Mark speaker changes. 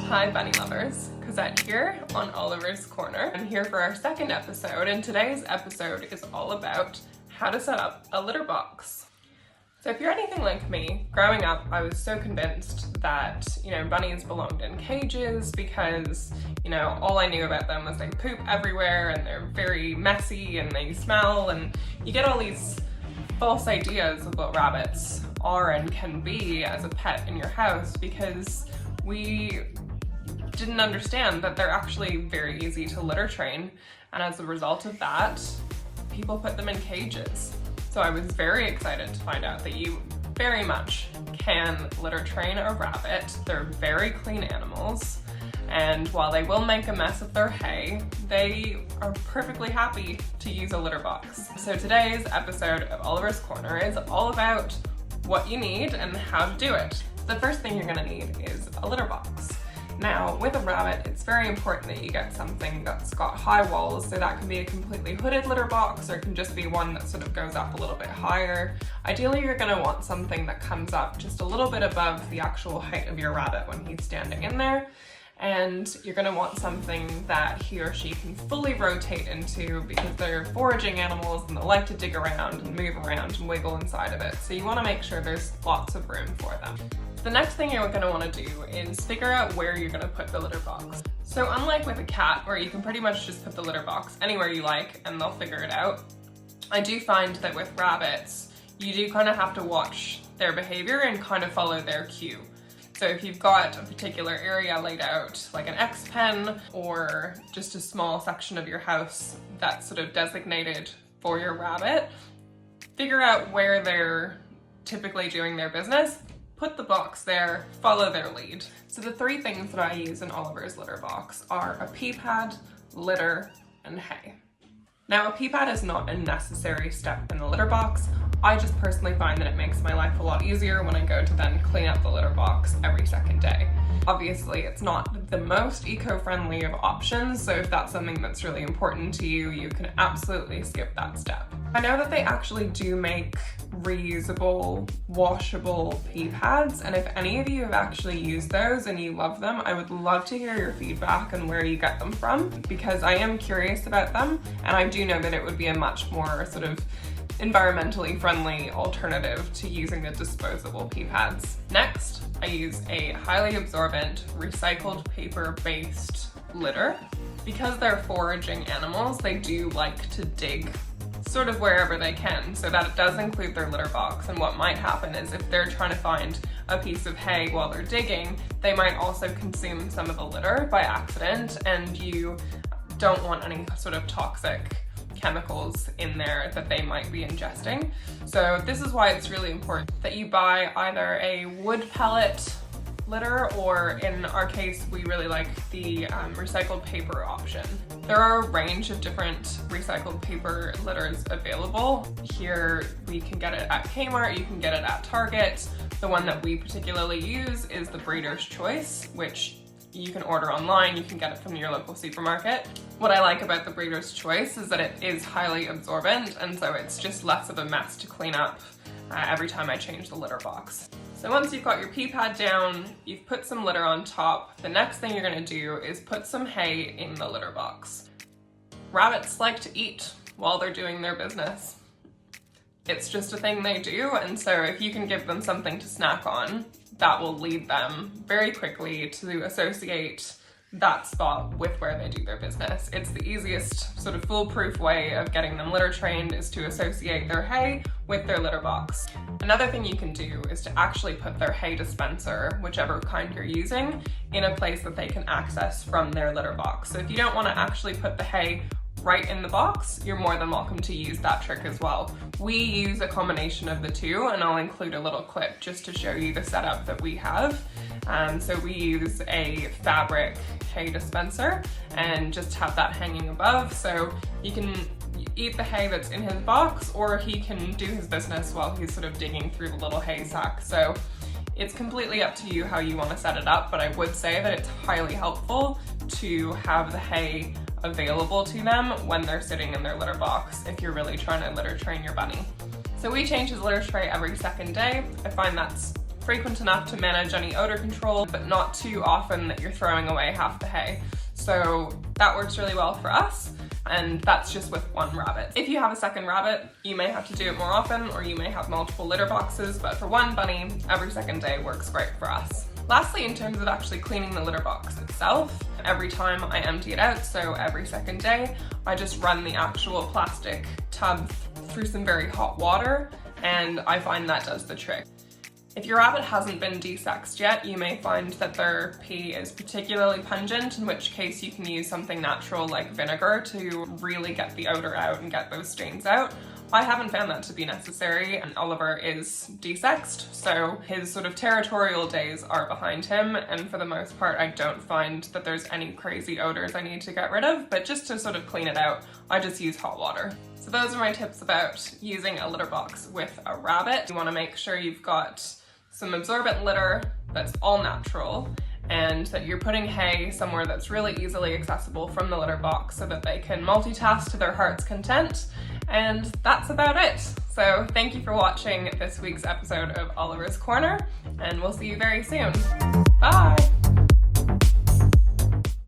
Speaker 1: Hi bunny lovers, Cozette here on Oliver's Corner. I'm here for our second episode, and today's episode is all about how to set up a litter box. So if you're anything like me, growing up I was so convinced that, bunnies belonged in cages because, all I knew about them was they poop everywhere and they're very messy and they smell, and you get all these false ideas of what rabbits are and can be as a pet in your house because we didn't understand that they're actually very easy to litter train, and as a result of that, people put them in cages. So I was very excited to find out that you very much can litter train a rabbit. They're very clean animals, and while they will make a mess of their hay, they are perfectly happy to use a litter box. So today's episode of Oliver's Corner is all about what you need and how to do it. The first thing you're gonna need is a litter box. Now, with a rabbit, it's very important that you get something that's got high walls, so that can be a completely hooded litter box, or it can just be one that sort of goes up a little bit higher. Ideally, you're gonna want something that comes up just a little bit above the actual height of your rabbit when he's standing in there. And you're gonna want something that he or she can fully rotate into because they're foraging animals and they like to dig around and move around and wiggle inside of it. So you wanna make sure there's lots of room for them. The next thing you're gonna wanna do is figure out where you're gonna put the litter box. So unlike with a cat, where you can pretty much just put the litter box anywhere you like and they'll figure it out, I do find that with rabbits, you do kind of have to watch their behavior and kind of follow their cue. So if you've got a particular area laid out, like an X-pen or just a small section of your house that's sort of designated for your rabbit, figure out where they're typically doing their business, put the box there, follow their lead. So the three things that I use in Oliver's litter box are a pee pad, litter, and hay. Now, a pee pad is not a necessary step in the litter box. I just personally find that it makes my life a lot easier when I go to then clean up the litter box every second day. Obviously, it's not the most eco-friendly of options, so if that's something that's really important to you, you can absolutely skip that step. I know that they actually do make reusable, washable pee pads, and if any of you have actually used those and you love them, I would love to hear your feedback and where you get them from, because I am curious about them, and I do know that it would be a much more sort of environmentally friendly alternative to using the disposable pee pads. Next, I use a highly absorbent recycled paper-based litter. Because they're foraging animals, they do like to dig sort of wherever they can, so that it does include their litter box. And what might happen is if they're trying to find a piece of hay while they're digging, they might also consume some of the litter by accident, and you don't want any sort of toxic chemicals in there that they might be ingesting. So this is why it's really important that you buy either a wood pellet litter, or in our case, we really like the recycled paper option. There are a range of different recycled paper litters available. Here we can get it at Kmart, you can get it at Target. The one that we particularly use is the Breeder's Choice, which you can order online, you can get it from your local supermarket. What I like about the Breeder's Choice is that it is highly absorbent, and so it's just less of a mess to clean up every time I change the litter box. So once you've got your pee pad down, you've put some litter on top, the next thing you're gonna do is put some hay in the litter box. Rabbits like to eat while they're doing their business. It's just a thing they do, and so if you can give them something to snack on, that will lead them very quickly to associate that spot with where they do their business. It's the easiest sort of foolproof way of getting them litter trained is to associate their hay with their litter box. Another thing you can do is to actually put their hay dispenser, whichever kind you're using, in a place that they can access from their litter box. So if you don't want to actually put the hay right in the box, you're more than welcome to use that trick as well. We use a combination of the two, and I'll include a little clip just to show you the setup that we have. So we use a fabric hay dispenser and just have that hanging above, so you can eat the hay that's in his box, or he can do his business while he's sort of digging through the little hay sack. So it's completely up to you how you want to set it up, but I would say that it's highly helpful to have the hay available to them when they're sitting in their litter box if you're really trying to litter train your bunny. So we change his litter tray every second day. I find that's frequent enough to manage any odor control, but not too often that you're throwing away half the hay. So that works really well for us, and that's just with one rabbit. If you have a second rabbit, you may have to do it more often, or you may have multiple litter boxes, but for one bunny, every second day works great for us. Lastly, in terms of actually cleaning the litter box itself, every time I empty it out, so every second day, I just run the actual plastic tub through some very hot water, and I find that does the trick. If your rabbit hasn't been desexed yet, you may find that their pee is particularly pungent, in which case you can use something natural like vinegar to really get the odor out and get those stains out. I haven't found that to be necessary, and Oliver is desexed, so his sort of territorial days are behind him, and for the most part I don't find that there's any crazy odors I need to get rid of, but just to sort of clean it out, I just use hot water. So those are my tips about using a litter box with a rabbit. You want to make sure you've got some absorbent litter that's all natural, and that you're putting hay somewhere that's really easily accessible from the litter box so that they can multitask to their heart's content. And that's about it. So thank you for watching this week's episode of Oliver's Corner, and we'll see you very soon. Bye!